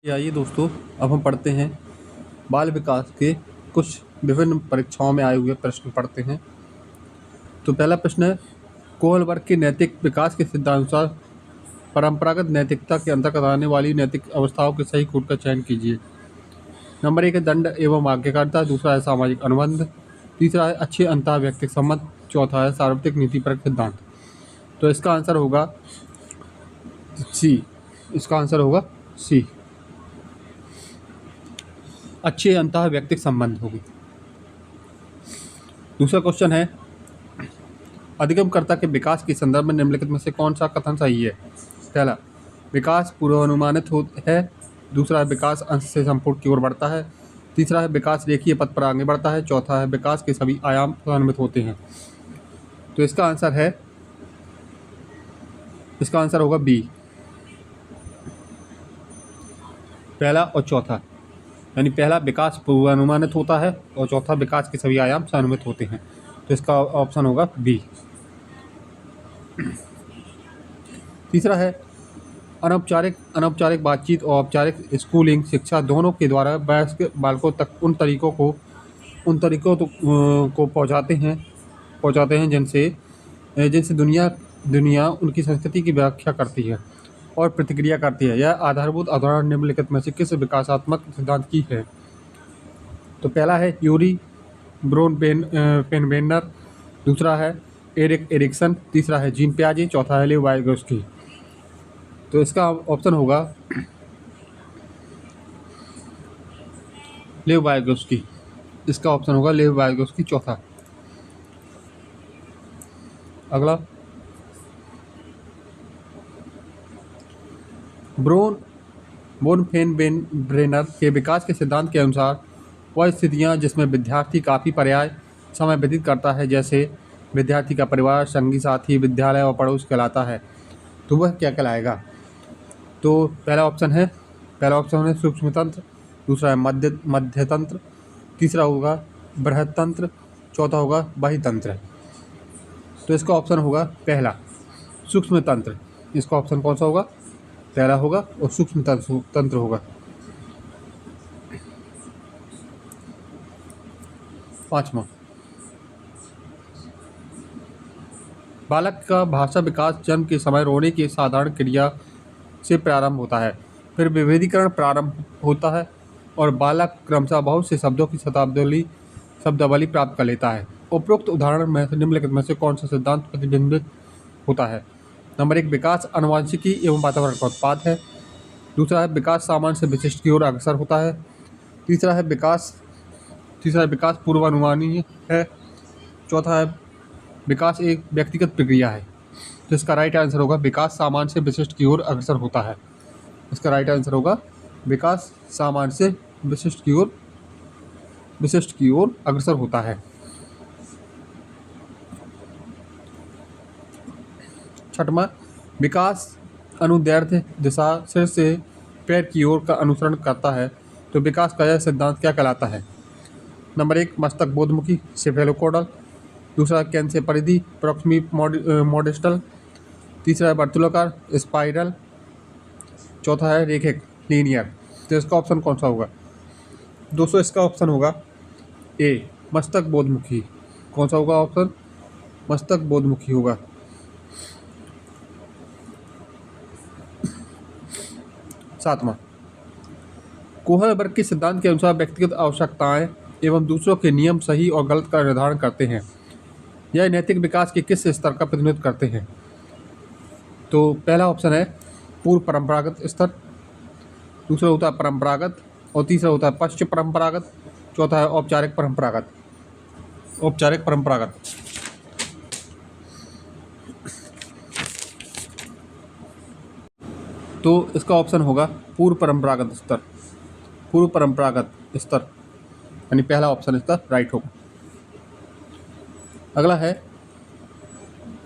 आइए दोस्तों, अब हम पढ़ते हैं बाल विकास के कुछ विभिन्न परीक्षाओं में आए हुए प्रश्न पढ़ते हैं। तो पहला प्रश्न है, कोहलबर्ग के नैतिक विकास के सिद्धांतानुसार परंपरागत नैतिकता के अंतर्गत आने वाली नैतिक अवस्थाओं के सही कोड का चयन कीजिए। नंबर 1 है दंड एवं आज्ञाकारिता, दूसरा है सामाजिक अनुबंध, तीसरा है अच्छे अंतः व्यक्तिक संबंध, चौथा है सार्वत्रिक नीतिपरक सिद्धांत। तो इसका आंसर होगा सी। इसका आंसर होगा सी, अच्छे अंतः व्यक्तिक संबंध होगी। दूसरा क्वेश्चन है, अधिगमकर्ता के विकास के संदर्भ में निम्नलिखित में से कौन सा कथन सही है? पहला, विकास पूर्वानुमानित है, दूसरा है विकास अंश से संपूर्ण की ओर बढ़ता है, तीसरा है विकास रेखीय पथ पर आगे बढ़ता है, चौथा है विकास के सभी आयाम समन्वित होते हैं। तो इसका आंसर होगा बी, पहला और चौथा। यानी पहला विकास पूर्वानुमानित होता है और चौथा विकास के सभी आयाम समन्वित होते हैं। तो इसका ऑप्शन होगा बी। तीसरा है, अनौपचारिक बातचीत और औपचारिक स्कूलिंग शिक्षा दोनों के द्वारा वयस्क बालकों तक उन तरीकों को पहुंचाते हैं जिनसे दुनिया उनकी संस्कृति की व्याख्या करती है और प्रतिक्रिया करती है। यह आधारभूत अवधारणा निम्नलिखित में से किस विकासात्मक सिद्धांत की है? तो पहला है यूरी पेनबेनर, दूसरा है एरिक एरिक्सन, तीसरा है जीन पियाजे, चौथा है लेव वाइगोस्की। तो इसका ऑप्शन होगा लेव वाइगोस्की। इसका ऑप्शन होगा लेव वाइगोस्की, चौथा। अगला, बोनफेनब्रेनर के विकास के सिद्धांत के अनुसार वह स्थितियाँ जिसमें विद्यार्थी काफ़ी पर्याय समय व्यतीत करता है, जैसे विद्यार्थी का परिवार, संगी साथी, विद्यालय और पड़ोस कहलाता है, तो वह क्या कहलाएगा? तो पहला ऑप्शन है सूक्ष्म तंत्र, दूसरा है मध्य तंत्र, तीसरा होगा बृहद तंत्र, चौथा होगा बाह्य तंत्र। तो इसका ऑप्शन होगा पहला, सूक्ष्म तंत्र। इसका ऑप्शन कौन सा होगा? पहला होगा और सूक्ष्म तंत्र होगा। पांचवा, बालक का भाषा विकास जन्म के समय रोने की साधारण क्रिया से प्रारंभ होता है, फिर विभेदीकरण प्रारंभ होता है और बालक क्रमशः बहुत से शब्दों की शब्दावली प्राप्त कर लेता है। उपरोक्त उदाहरण में से निम्नलिखित में से कौन सा सिद्धांत प्रतिबिंबित होता है? नंबर 1, विकास आनुवंशिकी एवं वातावरण का उत्पाद है, दूसरा है विकास सामान्य से विशिष्ट की ओर अग्रसर होता है, तीसरा है विकास पूर्वानुमानी है, चौथा है विकास एक व्यक्तिगत प्रक्रिया है। तो इसका राइट आंसर होगा विकास सामान्य से विशिष्ट की ओर अग्रसर होता है। इसका राइट आंसर होगा विकास सामान्य से विशिष्ट की ओर अग्रसर होता है। छठवां, विकास अनुदैर्ध्य दिशा सिर से पैर की ओर का अनुसरण करता है, तो विकास का यह सिद्धांत क्या कहलाता है? नंबर 1, मस्तक बोधमुखी सेफेलोकोडल, दूसरा कैंसे परिधि प्रॉक्सिमी मॉडेस्टल, तीसरा है वर्तुलाकार स्पाइरल, चौथा है रेखिक लीनियर। तो इसका ऑप्शन कौन सा होगा? दोस्तों, इसका ऑप्शन होगा ए, मस्तक बोधमुखी। कौन सा होगा ऑप्शन? मस्तक बोधमुखी होगा। सातवां, कोहलबर्ग के सिद्धांत के अनुसार व्यक्तिगत आवश्यकताएं एवं दूसरों के नियम सही और गलत का निर्धारण करते हैं। यह नैतिक विकास के किस स्तर का प्रतिनिधित्व करते हैं? तो पहला ऑप्शन है पूर्व परंपरागत स्तर, दूसरा होता है परंपरागत और तीसरा होता है पश्च परंपरागत, चौथा है औपचारिक परंपरागत। तो इसका ऑप्शन होगा पूर्व परंपरागत स्तर, यानी पहला ऑप्शन इसका राइट होगा। अगला है,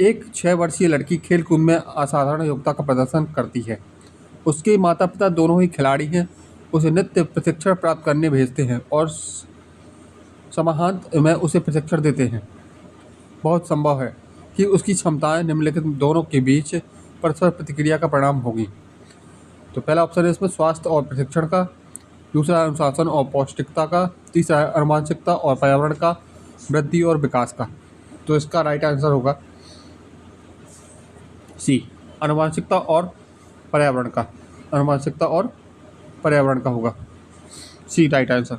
एक 6 वर्षीय लड़की खेलकूद में असाधारण योग्यता का प्रदर्शन करती है। उसके माता पिता दोनों ही खिलाड़ी हैं। उसे नृत्य प्रशिक्षण प्राप्त करने भेजते हैं और समाहांत में उसे प्रशिक्षण देते हैं। बहुत संभव है कि उसकी क्षमताएं निम्नलिखित दोनों के बीच परस्पर प्रतिक्रिया का परिणाम होगी। तो पहला ऑप्शन है इसमें स्वास्थ्य और प्रशिक्षण का, दूसरा है अनुशासन और पौष्टिकता का, तीसरा है आनुवंशिकता और पर्यावरण का, वृद्धि और विकास का। तो इसका राइट आंसर होगा सी, आनुवंशिकता और पर्यावरण का। आनुवंशिकता और पर्यावरण का होगा सी राइट आंसर।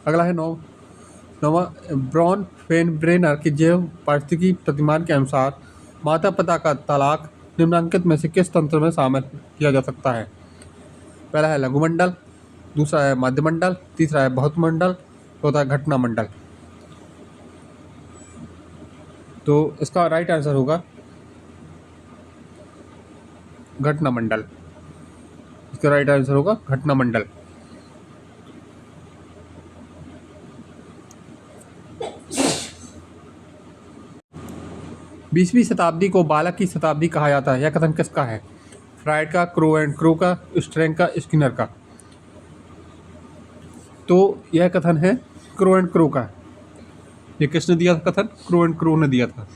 अगला है नौवा ब्रॉन फेनब्रेनर के जैव पारिस्थितिकी प्रतिमान के अनुसार माता पिता का तलाक निम्नलिखित में से किस तंत्र में शामिल किया जा सकता है? पहला है लघुमंडल, दूसरा है मध्यमंडल, तीसरा है बहुतमंडल, चौथा है घटना मंडल। तो इसका राइट आंसर होगा घटना मंडल। इसका राइट आंसर होगा घटना मंडल। बीसवीं शताब्दी को बालक की शताब्दी कहा जाता है, यह कथन किसका है? फ्रायड का, क्रो एंड क्रो का, स्ट्रैंग का, स्किनर का। तो यह कथन है क्रो एंड क्रो का। ये किसने दिया था कथन? क्रो एंड क्रो ने दिया था।